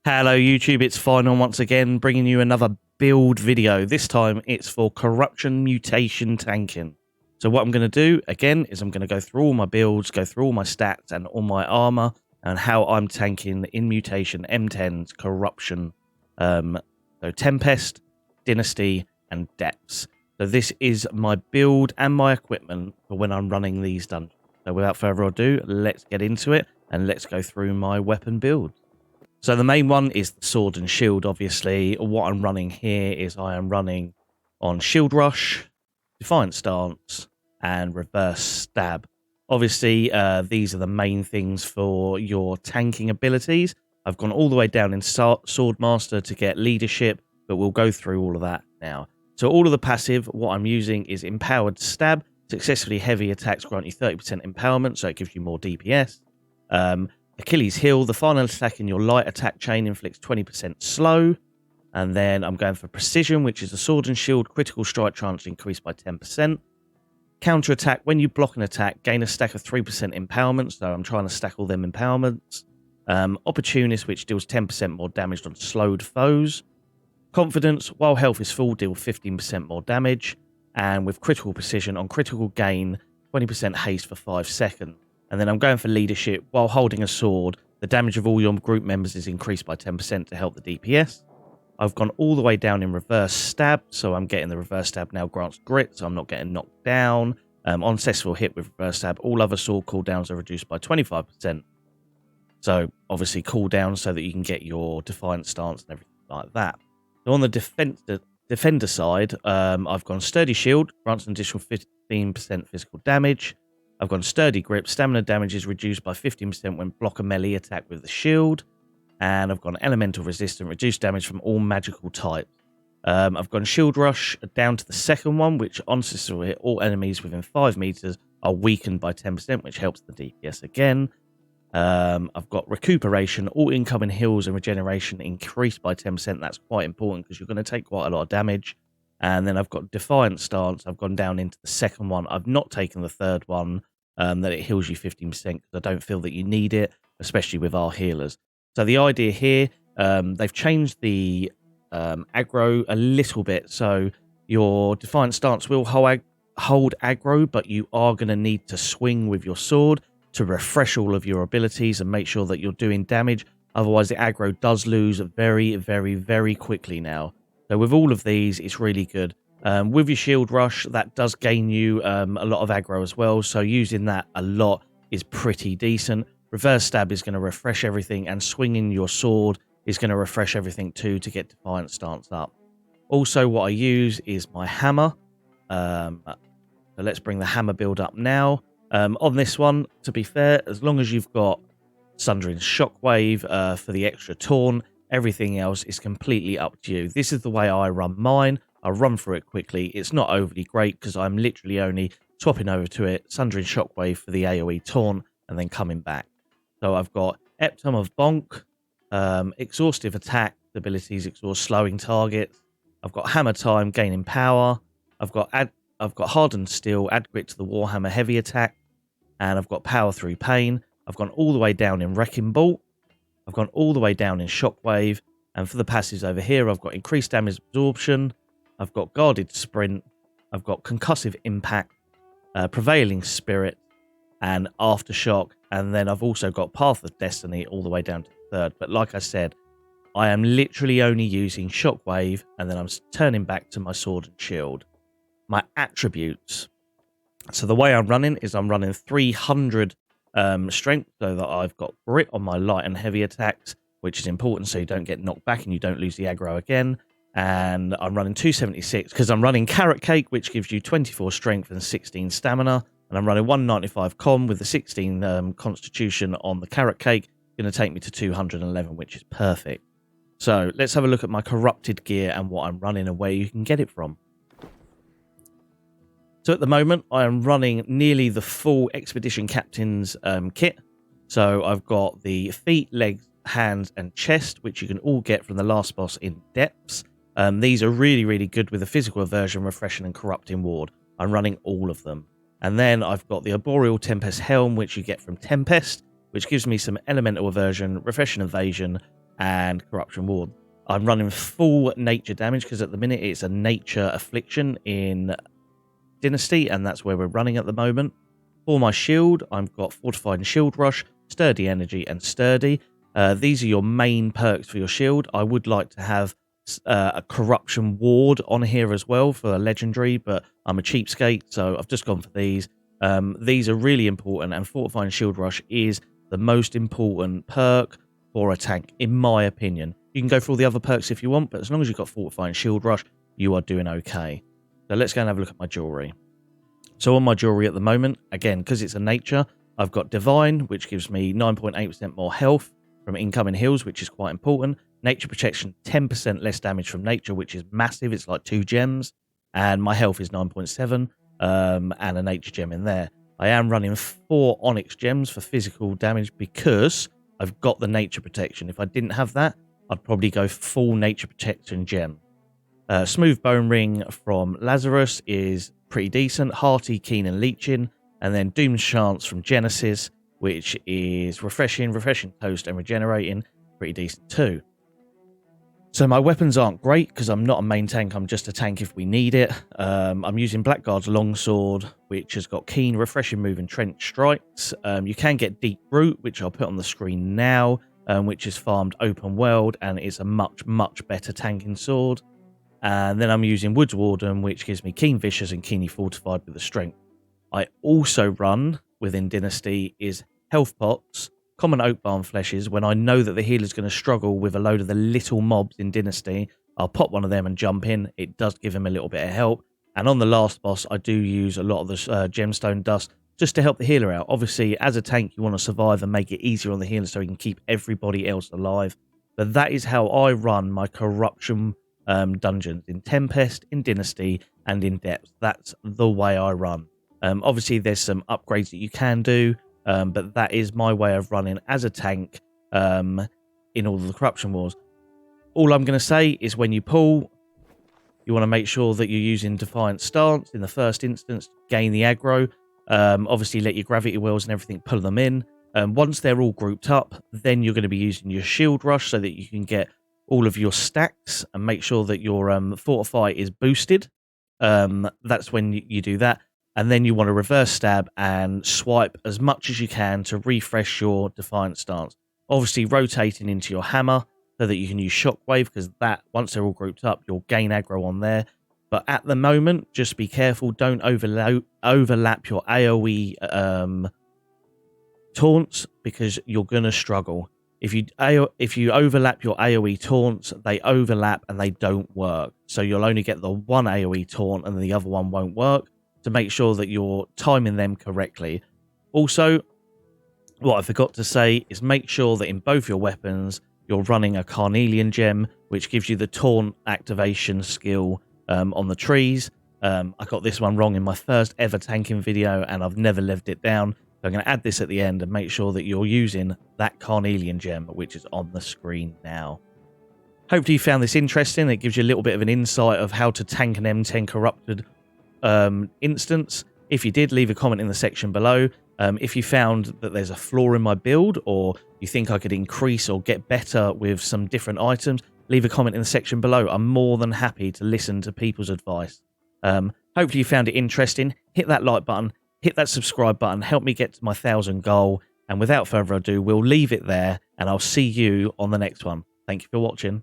Hello YouTube, it's Final once again, bringing you another build video. This time it's for Corruption Mutation tanking. So what I'm going to do again is I'm going to go through all my builds, go through all my stats and all my armor and how I'm tanking in Mutation, M10s, Corruption, so Tempest, Dynasty and Depths. So this is my build and my equipment for when I'm running these dungeons. So without further ado, let's get into it and let's go through my weapon build. So the main one is the sword and shield, obviously. What I'm running here is I am running on Shield Rush, Defiant Stance, and Reverse Stab. Obviously, these are the main things for your tanking abilities. I've gone all the way down in Swordmaster to get Leadership, but we'll go through all of that now. So all of the passive, what I'm using is Empowered Stab. Successfully heavy attacks grant you 30% empowerment, so it gives you more DPS. Achilles Heel, the final attack in your light attack chain inflicts 20% slow. And then I'm going for Precision, which is a sword and shield critical strike chance increased by 10%. Counter attack, when you block an attack, gain a stack of 3% empowerment. So I'm trying to stack all them empowerments. Opportunist, which deals 10% more damage on slowed foes. Confidence, while health is full, deal 15% more damage. And with critical precision, on critical gain, 20% haste for 5 seconds. And then I'm going for Leadership. While holding a sword, the damage of all your group members is increased by 10% to help the DPS. I've gone all the way down in Reverse Stab, so I'm getting the Reverse Stab now grants grit, so I'm not getting knocked down. On successful hit with Reverse Stab, all other sword cooldowns are reduced by 25%. So obviously cooldown so that you can get your Defiant Stance and everything like that. So on the defender side, I've gone Sturdy Shield, grants an additional 15% physical damage. I've gone Sturdy Grip. Stamina damage is reduced by 15% when block a melee attack with the shield. And I've gone Elemental Resistant, reduced damage from all magical types. I've gone Shield Rush down to the second one, which on successful hit, all enemies within 5 meters are weakened by 10%, which helps the DPS again. I've got Recuperation, all incoming heals and regeneration increased by 10%. That's quite important because you're going to take quite a lot of damage. And then I've got Defiant Stance. I've gone down into the second one. I've not taken the third one. That it heals you 15% because I don't feel that you need it, especially with our healers. So the idea here, they've changed the aggro a little bit. So your Defiant Stance will hold aggro, but you are going to need to swing with your sword to refresh all of your abilities and make sure that you're doing damage. Otherwise, the aggro does lose very, very, very quickly now. So with all of these, it's really good. With your Shield Rush, that does gain you a lot of aggro as well, so using that a lot is pretty decent. Reverse Stab is going to refresh everything, and swinging your sword is going to refresh everything too to get Defiant Stance up. Also, what I use is my hammer. So let's bring the hammer build up now. On this one, to be fair, as long as you've got Sundering Shockwave for the extra taunt, everything else is completely up to you. This is the way I run mine. I'll run through it quickly. It's not overly great because I'm literally only swapping over to it, Sundering Shockwave for the AoE taunt, and then coming back. So I've got Epitome of Bonk, Exhaustive Attack, abilities exhaust slowing targets. I've got Hammer Time, gaining power. I've got Hardened Steel, add grit to the Warhammer heavy attack, and I've got Power Through Pain. I've gone all the way down in Wrecking Bolt. I've gone all the way down in Shockwave, and for the passives over here, I've got Increased Damage Absorption. I've got Guarded Sprint, I've got Concussive Impact, Prevailing Spirit, and Aftershock, and then I've also got Path of Destiny all the way down to the third. But like I said, I am literally only using Shockwave, and then I'm turning back to my Sword and Shield. My attributes. So the way I'm running is I'm running 300 strength, so that I've got grit on my light and heavy attacks, which is important so you don't get knocked back and you don't lose the aggro again. And I'm running 276 because I'm running Carrot Cake, which gives you 24 strength and 16 stamina. And I'm running 195 con with the 16 constitution on the Carrot Cake. Going to take me to 211, which is perfect. So let's have a look at my corrupted gear and what I'm running and where you can get it from. So at the moment, I am running nearly the full Expedition Captain's kit. So I've got the feet, legs, hands, and chest, which you can all get from the last boss in Depths. These are really, really good with the physical aversion, refreshing, and corrupting ward. I'm running all of them. And then I've got the Arboreal Tempest Helm, which you get from Tempest, which gives me some elemental aversion, refreshing evasion, and Corruption Ward. I'm running full nature damage because at the minute it's a nature affliction in Dynasty, and that's where we're running at the moment. For my shield, I've got Fortified and Shield Rush, Sturdy Energy, and Sturdy. These are your main perks for your shield. I would like to have a Corruption Ward on here as well for a legendary, but I'm a cheapskate, so I've just gone for these. These are really important, and Fortified and Shield Rush is the most important perk for a tank, in my opinion. You can go for all the other perks if you want, but as long as you've got Fortified and Shield Rush, you are doing okay. So let's go and have a look at my jewelry. So on my jewelry at the moment, again, because it's a nature, I've got Divine, which gives me 9.8% more health from incoming heals, which is quite important. Nature Protection, 10% less damage from nature, which is massive. It's like 2 gems. And my health is 9.7, and a nature gem in there. I am running 4 Onyx gems for physical damage because I've got the Nature Protection. If I didn't have that, I'd probably go full Nature Protection gem. Smooth Bone Ring from Lazarus is pretty decent. Hearty, Keen, and Leeching. And then Doom's Chance from Genesis, which is refreshing toast, and regenerating. Pretty decent too. So my weapons aren't great because I'm not a main tank. I'm just a tank if we need it. I'm using Blackguard's Longsword, which has got Keen, Refreshing Move, and Trench Strikes. You can get Deep Root, which I'll put on the screen now, which is farmed open world and is a much better tanking sword. And then I'm using Woods Warden, which gives me Keen Vicious and Keenly Fortified with the Strength. I also run, within Dynasty, is Health Pots, Common Oak Barn Fleshes. When I know that the healer's going to struggle with a load of the little mobs in Dynasty, I'll pop one of them and jump in. It does give him a little bit of help. And on the last boss, I do use a lot of the Gemstone Dust just to help the healer out. Obviously, as a tank, you want to survive and make it easier on the healer so he can keep everybody else alive. But that is how I run my Corruption dungeons in Tempest, in Dynasty, and in Depth. That's the way I run. Obviously, there's some upgrades that you can do, but that is my way of running as a tank in all of the Corruption Wars. All I'm going to say is when you pull, you want to make sure that you're using Defiant Stance in the first instance to gain the aggro. Obviously, let your Gravity Wells and everything pull them in. Once they're all grouped up, then you're going to be using your Shield Rush so that you can get all of your stacks and make sure that your Fortify is boosted. That's when you do that. And then you want to reverse stab and swipe as much as you can to refresh your Defiant Stance. Obviously, rotating into your hammer so that you can use Shockwave, because that, once they're all grouped up, you'll gain aggro on there. But at the moment, just be careful. Don't overlap your AoE taunts, because you're going to struggle. If you overlap your AoE taunts, they overlap and they don't work. So you'll only get the one AoE taunt and the other one won't work, to make sure that you're timing them correctly. Also, what I forgot to say is make sure that in both your weapons, you're running a Carnelian gem, which gives you the taunt activation skill on the trees. I got this one wrong in my first ever tanking video, and I've never lived it down. So I'm going to add this at the end and make sure that you're using that Carnelian gem, which is on the screen now. Hopefully you found this interesting. It gives you a little bit of an insight of how to tank an M10 Corrupted instance. If you did, leave a comment in the section below. If you found that there's a flaw in my build, or you think I could increase or get better with some different items, leave a comment in the section below. I'm more than happy to listen to people's advice. Hopefully you found it interesting. Hit that like button, hit that subscribe button, help me get to my 1,000 goal. And without further ado, we'll leave it there, and I'll see you on the next one. Thank you for watching.